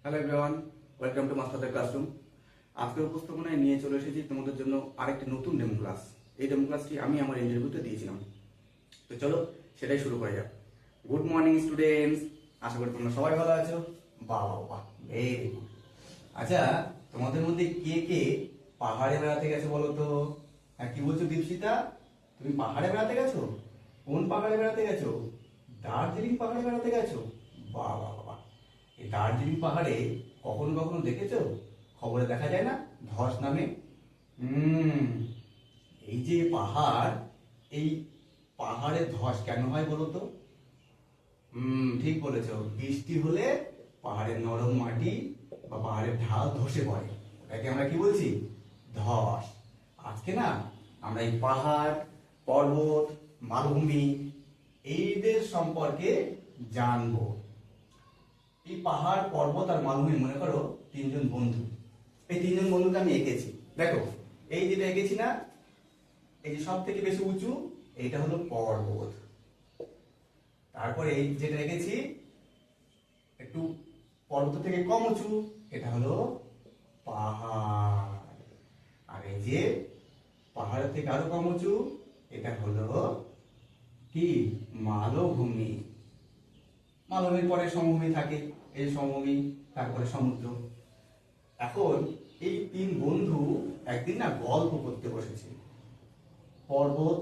Hello everyone, welcome to মাস্টারদের classroom. আজকের উপস্থাপনায় নিয়ে চলে এসেছি তোমাদের জন্য আরেকটি নতুন ডেমো ক্লাস। এই ডেমো ক্লাসটি আমি আমার ইন্টারভিউতে দিয়েছিলাম। তো চলো সেটাই শুরু করা যাক। গুড মর্নিং স্টুডেন্টস, আশা করি তোমরা সবাই ভালো আছো। বাহ বাহ বাহ, ভেরি গুড। আচ্ছা, তোমাদের মধ্যে কে কে পাহাড়ে বেড়াতে গেছো বলো তো? হ্যাঁ, কি বলছো দীপশিতা? তুমি পাহাড়ে বেড়াতে গেছো? কোন পাহাড়ে বেড়াতে গেছো? দার্জিলিং পাহাড়ে বেড়াতে গেছো? বাহ বাহ বাহ। এই দার্জিলিং পাহাড়ে কখনো কখনো দেখেছো? খবরে দেখা যায় না, ধস নামে। হুম, এই যে পাহাড়, এই পাহাড়ে ধস কেন হয় বলো তো? ঠিক বলেছো, বৃষ্টি হলে পাহাড়ের নরম মাটি বা পাহাড়ের ঢাল ধসে পড়ে, ওটাকে আমরা কি বলছি? ধস। আজকে না আমরা এই পাহাড়, পর্বত, মালভূমি এইদের সম্পর্কে জানবো। এই পাহাড়, পর্বত আর মালভূমি মনে করো তিনজন বন্ধু। এই তিনজন বন্ধুকে আমি এঁকেছি। দেখো, এই যেটা এঁকেছি না, এই যে সব থেকে বেশি উঁচু, এইটা হলো পর্বত। তারপরে এই যেটা এঁকেছি একটু পর্বত থেকে কম উঁচু, এটা হলো পাহাড়। আর এই যে পাহাড়ের থেকে আরো কম উঁচু, এটা হলো কি? মালভূমি। মালভূমির পরে সমভূমি থাকে, এই সমভূমি, তারপরে সমুদ্র। এখন এই তিন বন্ধু একদিন না গল্প করতে বসেছে। পর্বত,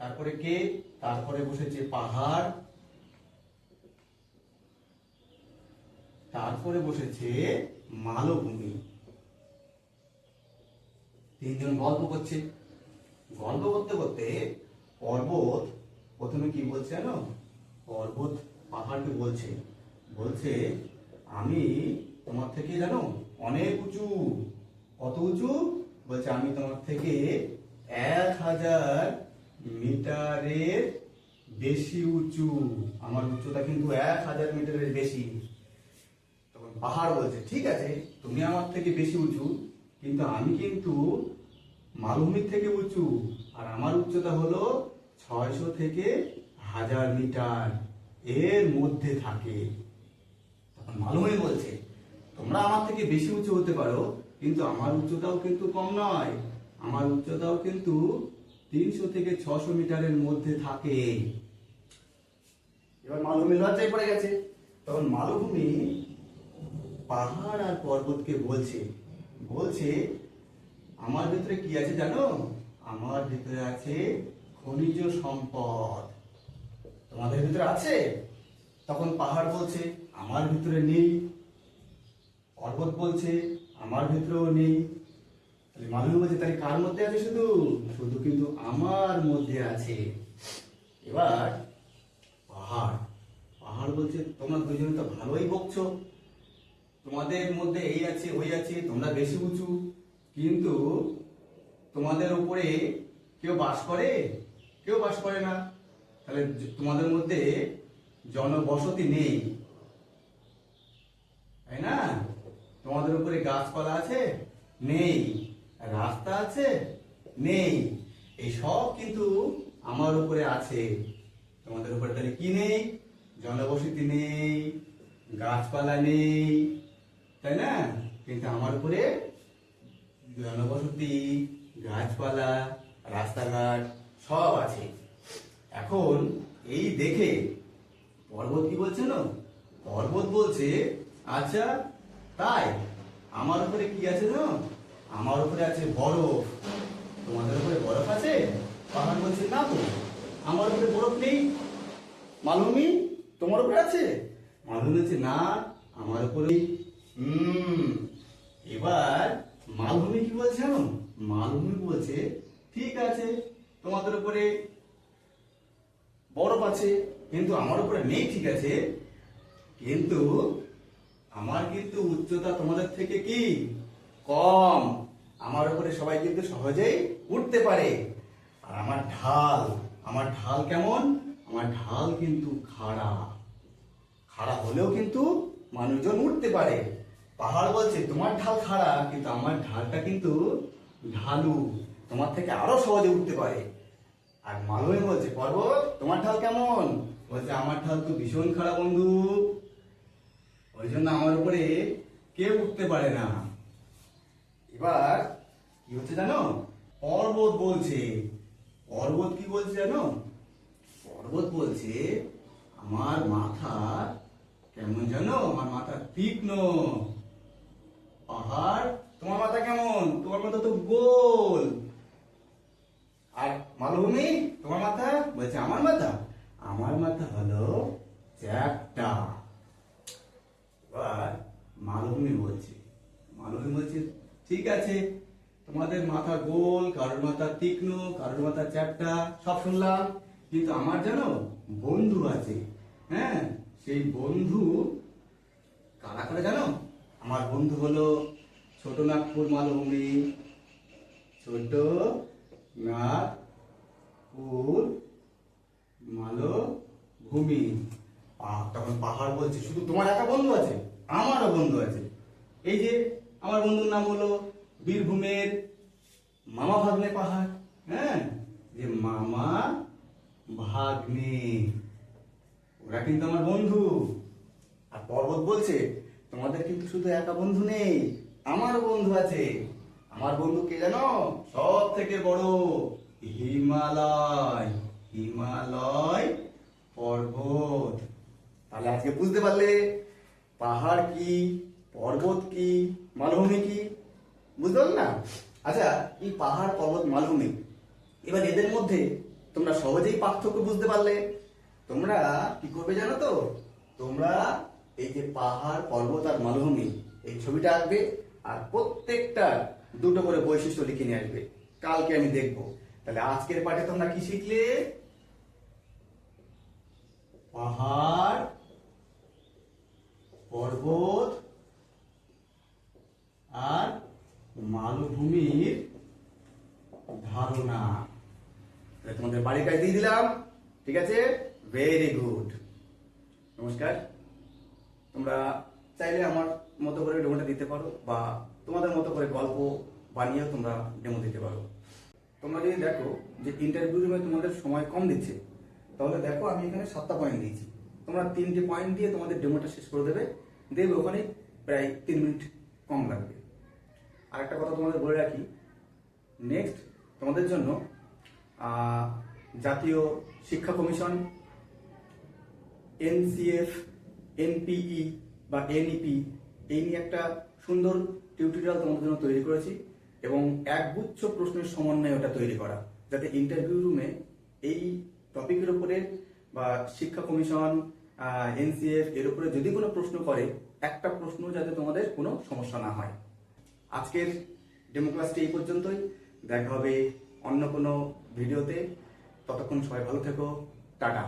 তারপরে কে? তারপরে বসেছে পাহাড়, তারপরে বসেছে মালভূমি। তিনজন গল্প করছে। গল্প করতে করতে পর্বত প্রথমে কি বলছে জানো? পর্বত পাহাড়কে বলছে, বলছে আমি তোমার থেকে জানো অনেক উঁচু। কত উঁচু? বলছে আমি তোমার থেকে 1000 মিটারের বেশি উঁচু। আমার উচ্চতা কিন্তু 1000 মিটারের বেশি। তখন পাহাড় বলছে ঠিক আছে, তুমি আমার থেকে বেশি উঁচু, কিন্তু আমি কিন্তু মালভূমির থেকে উঁচু, আর আমার উচ্চতা হলো 600 থেকে 1000 মিটার এর মধ্যে থাকে। তখন মালভূমি বলছে তোমরা আমার থেকে বেশি উঁচু হতে পারো, কিন্তু আমার উচ্চতাও কিন্তু কম নয়, আমার উচ্চতাও কিন্তু 300 থেকে 600 মিটারের মধ্যে থাকে। এবার মালভূমি লজ্জায় পড়ে গেছে। তখন মালভূমি পাহাড় আর পর্বতকে বলছে, বলছে আমার ভিতরে কি আছে জানো? আমার ভিতরে আছে খনিজ সম্পদ। তোমাদের ভিতরে আছে? তখন পাহাড় বলছে আমার ভিতরে নেই। পর্বত বলছে আমার ভিতরেও নেই। তাহলে মালভূমি বলছে তাহলে কার মধ্যে আছে? শুধু শুধু কিন্তু আমার মধ্যে আছে। এবার পাহাড়, পাহাড় বলছে তোমরা দুজনে তো ভালোই বকছো, তোমাদের মধ্যে এই আছে ওই আছে, তোমরা বেশি উঁচু, কিন্তু তোমাদের উপরে কেউ বাস করে? কেউ বাস করে না। তাহলে তোমাদের মধ্যে জনবসতি নেই, তাই না? তোমাদের উপরে গাছপালা আছে? নেই। রাস্তা আছে? নেই। এই সব কিন্তু আমার উপরে আছে। তোমাদের উপরে তাহলে কি নেই? জনবসতি নেই, গাছপালা নেই, তাই না? কিন্তু আমার উপরে জনবসতি, গাছপালা, রাস্তাঘাট সব আছে। এখন এই দেখে পর্বত কি বলছে না? পর্বত বলছে আচ্ছা তাই, আমার উপরে কি আছে না? আমার উপরে আছে বরফ। তোমাদের উপরে বরফ আছে? পাহাড় বলছে না তো, আমার উপরে বরফ নেই। মালভূমি তোমার উপরে আছে? মালভূমি বলছে না, আমার উপরে। এবার মালভূমি কি বলছে জানো? মালভূমি বলছে ঠিক আছে, তোমাদের উপরে বরফ আছে, কিন্তু আমার উপরে নেই, ঠিক আছে, কিন্তু আমার কিন্তু উচ্চতা তোমাদের থেকে কি কম। আমার উপরে সবাই কিন্তু সহজেই উঠতে পারে। আর আমার ঢাল, আমার ঢাল কেমন? আমার ঢাল কিন্তু খাড়া। খাড়া হলেও কিন্তু মানুষজন উঠতে পারে। পাহাড় বলছে তোমার ঢাল খাড়া, কিন্তু আমার ঢালটা কিন্তু ঢালু, তোমার থেকে আরো সহজে উঠতে পারে। আর মালভূমি বলছে পর্বত তোমার ঢাল কেমন? বলছে আমার ঢাল তো ভীষণ খাড়া বন্ধু। ওই জন্য আমার উপরে কেউ উঠতে পারে না। এবার কি হচ্ছে জানো, পর্বত বলছে, পর্বত কি বলছে জানো, পর্বত বলছে আমার মাথা কেমন জানো, আমার মাথা তীক্ষ্ণ। পাহাড়, তোমার মাথা কেমন, তোমার মাথা তো গোল। আর মালভূমি, তোমার মাথা বলছে আমার মাথা হলো চ্যাপ্টা। এবার মালভূমি বলছে ঠিক আছে, তোমাদের মাথা গোল, কারোর মাথা তীক্ষ্ণ, কারোর মাথা চ্যাপ্টা, সব শুনলাম, কিন্তু আমার জানো বন্ধু আছে। হ্যাঁ, সেই বন্ধু কারা কারা জানো, আমার বন্ধু হলো ছোট নাগপুর মালভূমি, ছোট নাগপুর মালভূমি। তখন পাহাড় বলছে শুধু তোমার একা বন্ধু আছে, আমারও বন্ধু আছে। এই যে আমার বন্ধুর নাম হলো বীরভূমের মামা ভাগ্নে পাহাড়। হ্যাঁ, যে মামা ভাগ্নে, ওরা কিন্তু আমার বন্ধু। আর পর্বত বলছে তোমাদের কিন্তু শুধু একা বন্ধু নেই, আমারও বন্ধু আছে। আমার বন্ধু কে জানো, সব থেকে বড় হিমালয় পর্বত। তাহলে আজকে বুঝতে পারলে পাহাড় কি, পর্বত কি, মালভূমি কি, বুঝতে পারলে না? আচ্ছা, এই পাহাড়, পর্বত, মালভূমি, এবার এদের মধ্যে তোমরা সহজেই পার্থক্য বুঝতে পারলে। তোমরা কি করবে জানো তো, তোমরা এই যে পাহাড়, পর্বত আর মালভূমি এই ছবিটা আঁকবে, আর প্রত্যেকটা দুটো করে বৈশিষ্ট্য লিখে নিয়ে আসবে। কালকে আমি দেখবো। তাহলে আজকের পাঠে তোমরা কি শিখলে, পাহাড়, পর্বত আর মালভূমির ধারণা। তোমাদের বাড়ির কাজ দিয়ে দিলাম, ঠিক আছে? Very good. নমস্কার। তোমরা চাইলে আমার মতো করে ডেমোটা দিতে পারো, বা তোমাদের মতো করে গল্প বানিয়েও তোমরা ডেমো দিতে পারো। তোমরা যদি দেখো যে ইন্টারভিউ রুমে তোমাদের সময় কম দিচ্ছে, তাহলে দেখো আমি এখানে 7টা পয়েন্ট দিয়েছি, তোমরা 3টে পয়েন্ট দিয়ে তোমাদের ডেমোটা শেষ করে দেবে। ওখানে প্রায় 3 মিনিট কম লাগবে। আর একটা কথা তোমাদের বলে রাখি, নেক্সট তোমাদের জন্য জাতীয় শিক্ষা কমিশন, এনসিএফ, এনপিই বা এনইপি, এই নিয়ে একটা সুন্দর টিউটোরিয়াল তোমাদের জন্য তৈরি করেছি, এবং একগুচ্ছ প্রশ্নের সমন্বয়ে ওটা তৈরি করা, যাতে ইন্টারভিউ রুমে এই টপিকের উপরে বা শিক্ষা কমিশন, এনসিএফ এর উপরে যদি কোনো প্রশ্ন করে, একটা প্রশ্ন যাতে তোমাদের কোনো সমস্যা না হয়। আজকের ডেমো ক্লাসটি এই পর্যন্তই। দেখা হবে অন্য কোনো ভিডিওতে। ততক্ষণ সবাই ভালো থেকো। টাটা।